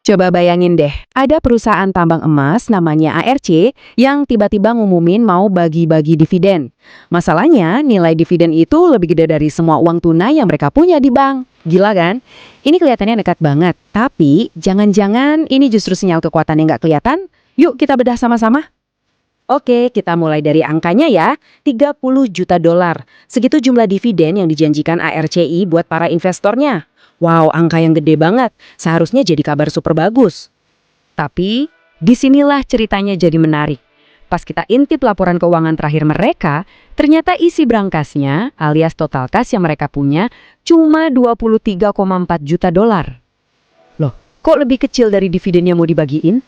Coba bayangin deh, ada perusahaan tambang emas namanya ARC yang tiba-tiba ngumumin mau bagi-bagi dividen. Masalahnya, nilai dividen itu lebih gede dari semua uang tunai yang mereka punya di bank. Gila kan? Ini kelihatannya nekat banget, tapi jangan-jangan ini justru sinyal kekuatan yang nggak kelihatan? Yuk kita bedah sama-sama. Oke, kita mulai dari angkanya ya, 30 juta dolar. Segitu jumlah dividen yang dijanjikan ARCI buat para investornya. Wow, angka yang gede banget. Seharusnya jadi kabar super bagus. Tapi, disinilah ceritanya jadi menarik. Pas kita intip laporan keuangan terakhir mereka, ternyata isi berangkasnya alias total kas yang mereka punya cuma 23,4 juta dolar. Loh, kok lebih kecil dari dividen yang mau dibagiin?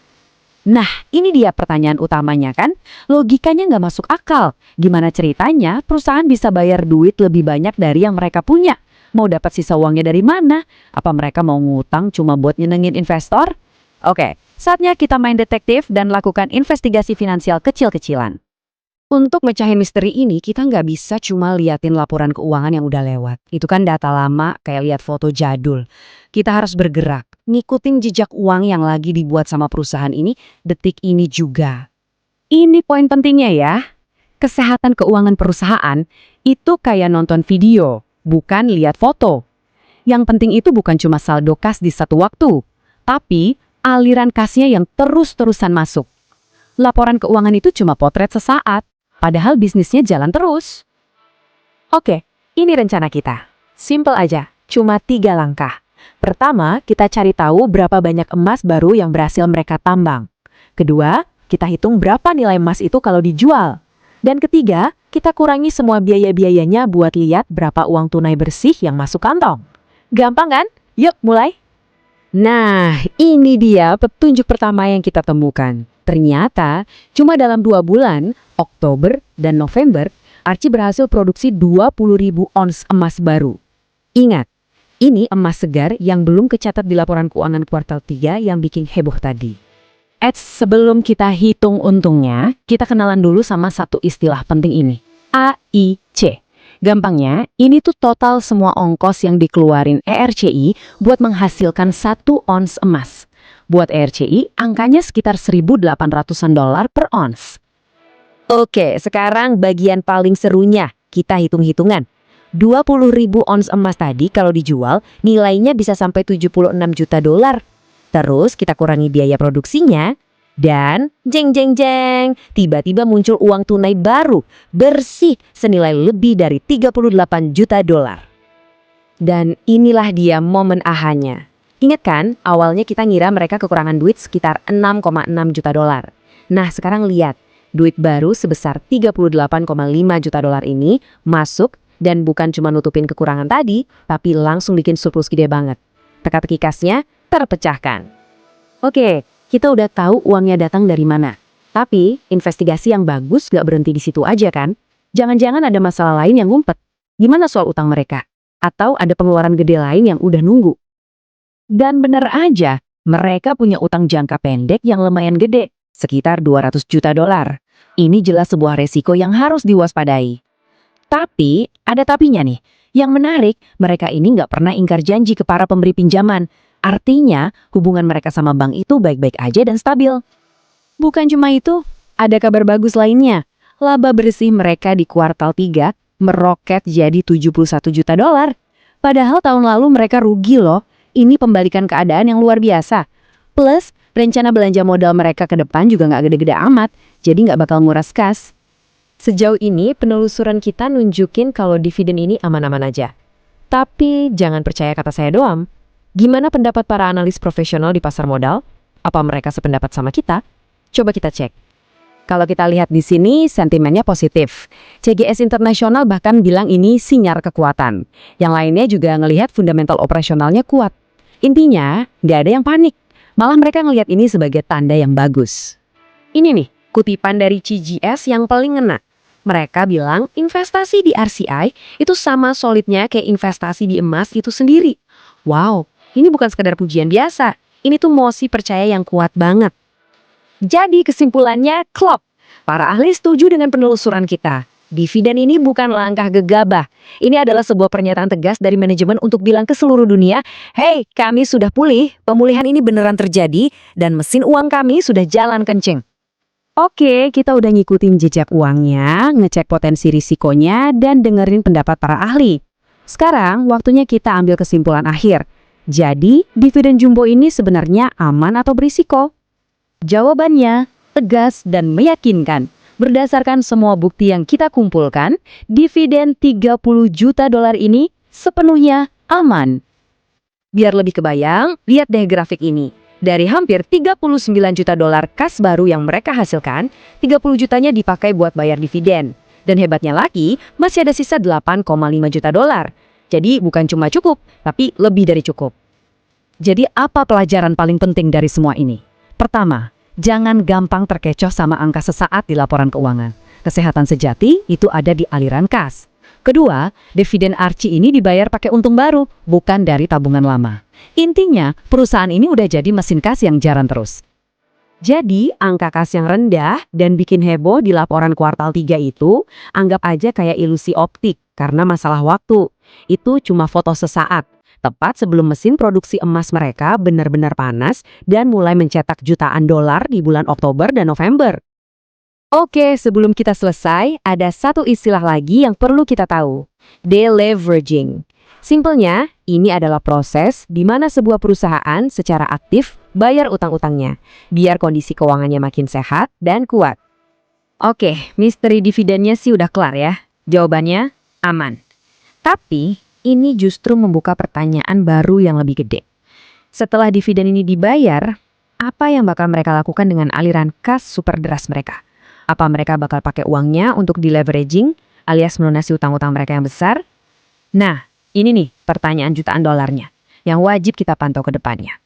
Nah, ini dia pertanyaan utamanya kan? Logikanya nggak masuk akal. Gimana ceritanya perusahaan bisa bayar duit lebih banyak dari yang mereka punya? Mau dapat sisa uangnya dari mana? Apa mereka mau ngutang cuma buat nyenengin investor? Oke, saatnya kita main detektif dan lakukan investigasi finansial kecil-kecilan. Untuk mecahin misteri ini, kita nggak bisa cuma liatin laporan keuangan yang udah lewat. Itu kan data lama, kayak lihat foto jadul. Kita harus bergerak, ngikutin jejak uang yang lagi dibuat sama perusahaan ini detik ini juga. Ini poin pentingnya ya. Kesehatan keuangan perusahaan itu kayak nonton video, bukan lihat foto. Yang penting itu bukan cuma saldo kas di satu waktu, tapi aliran kasnya yang terus-terusan masuk. Laporan keuangan itu cuma potret sesaat. Padahal bisnisnya jalan terus. Oke, ini rencana kita. Simple aja, cuma 3 langkah. Pertama, kita cari tahu berapa banyak emas baru yang berhasil mereka tambang. Kedua, kita hitung berapa nilai emas itu kalau dijual. Dan ketiga, kita kurangi semua biaya-biayanya buat lihat berapa uang tunai bersih yang masuk kantong. Gampang kan? Yuk, mulai. Nah, ini dia petunjuk pertama yang kita temukan. Ternyata, cuma dalam 2 bulan, Oktober dan November, Archie berhasil produksi 20.000 ons emas baru. Ingat, ini emas segar yang belum kecatat di laporan keuangan kuartal 3 yang bikin heboh tadi. Sebelum kita hitung untungnya, kita kenalan dulu sama satu istilah penting ini. AIC. Gampangnya, ini tuh total semua ongkos yang dikeluarin ERCI buat menghasilkan 1 ons emas. Buat ERCI, angkanya sekitar 1.800-an dolar per ons. Oke, sekarang bagian paling serunya, kita hitung-hitungan. 20.000 ons emas tadi kalau dijual, nilainya bisa sampai 76 juta dolar. Terus kita kurangi biaya produksinya, dan jeng jeng jeng, tiba-tiba muncul uang tunai baru, bersih, senilai lebih dari 38 juta dolar. Dan inilah dia momen ahanya. Ingat kan, awalnya kita ngira mereka kekurangan duit sekitar 6,6 juta dolar. Nah, sekarang lihat, duit baru sebesar 38,5 juta dolar ini masuk dan bukan cuma nutupin kekurangan tadi, tapi langsung bikin surplus gede banget. Teka-teki kasnya terpecahkan. Oke, kita udah tahu uangnya datang dari mana. Tapi, investigasi yang bagus gak berhenti di situ aja kan? Jangan-jangan ada masalah lain yang ngumpet. Gimana soal utang mereka? Atau ada pengeluaran gede lain yang udah nunggu? Dan bener aja, mereka punya utang jangka pendek yang lumayan gede, sekitar 200 juta dolar. Ini jelas sebuah resiko yang harus diwaspadai. Tapi, ada tapinya nih. Yang menarik, mereka ini nggak pernah ingkar janji ke para pemberi pinjaman. Artinya, hubungan mereka sama bank itu baik-baik aja dan stabil. Bukan cuma itu, ada kabar bagus lainnya. Laba bersih mereka di kuartal 3 meroket jadi 71 juta dolar. Padahal tahun lalu mereka rugi loh. Ini pembalikan keadaan yang luar biasa. Plus, rencana belanja modal mereka ke depan juga nggak gede-gede amat, jadi nggak bakal nguras kas. Sejauh ini, penelusuran kita nunjukin kalau dividen ini aman-aman aja. Tapi, jangan percaya kata saya doang. Gimana pendapat para analis profesional di pasar modal? Apa mereka sependapat sama kita? Coba kita cek. Kalau kita lihat di sini, sentimennya positif. CGS Internasional bahkan bilang ini sinyal kekuatan. Yang lainnya juga ngelihat fundamental operasionalnya kuat. Intinya, nggak ada yang panik. Malah mereka ngelihat ini sebagai tanda yang bagus. Ini nih, kutipan dari CGS yang paling ngena. Mereka bilang investasi di RCI itu sama solidnya kayak investasi di emas itu sendiri. Wow, ini bukan sekedar pujian biasa. Ini tuh mosi percaya yang kuat banget. Jadi kesimpulannya klop. Para ahli setuju dengan penelusuran kita. Dividen ini bukan langkah gegabah. Ini adalah sebuah pernyataan tegas dari manajemen untuk bilang ke seluruh dunia, "Hey, kami sudah pulih, pemulihan ini beneran terjadi, dan mesin uang kami sudah jalan kenceng." Oke, kita udah ngikutin jejak uangnya, ngecek potensi risikonya, dan dengerin pendapat para ahli. Sekarang, waktunya kita ambil kesimpulan akhir. Jadi, dividen jumbo ini sebenarnya aman atau berisiko? Jawabannya tegas dan meyakinkan. Berdasarkan semua bukti yang kita kumpulkan, dividen 30 juta dolar ini sepenuhnya aman. Biar lebih kebayang, lihat deh grafik ini. Dari hampir 39 juta dolar kas baru yang mereka hasilkan, 30 jutanya dipakai buat bayar dividen. Dan hebatnya lagi, masih ada sisa 8,5 juta dolar. Jadi bukan cuma cukup, tapi lebih dari cukup. Jadi apa pelajaran paling penting dari semua ini? Pertama, jangan gampang terkecoh sama angka sesaat di laporan keuangan. Kesehatan sejati itu ada di aliran kas. Kedua, dividen Archie ini dibayar pakai untung baru, bukan dari tabungan lama. Intinya, perusahaan ini udah jadi mesin kas yang jalan terus. Jadi, angka kas yang rendah dan bikin heboh di laporan kuartal 3 itu, anggap aja kayak ilusi optik karena masalah waktu. Itu cuma foto sesaat. Tepat sebelum mesin produksi emas mereka benar-benar panas dan mulai mencetak jutaan dolar di bulan Oktober dan November. Oke, sebelum kita selesai, ada satu istilah lagi yang perlu kita tahu. Deleveraging. Simpelnya, ini adalah proses di mana sebuah perusahaan secara aktif bayar utang-utangnya, biar kondisi keuangannya makin sehat dan kuat. Oke, misteri dividennya sih udah kelar ya. Jawabannya, aman. Tapi, ini justru membuka pertanyaan baru yang lebih gede. Setelah dividen ini dibayar, apa yang bakal mereka lakukan dengan aliran kas super deras mereka? Apa mereka bakal pakai uangnya untuk deleveraging alias melunasi utang-utang mereka yang besar? Nah, ini nih pertanyaan jutaan dolarnya yang wajib kita pantau ke depannya.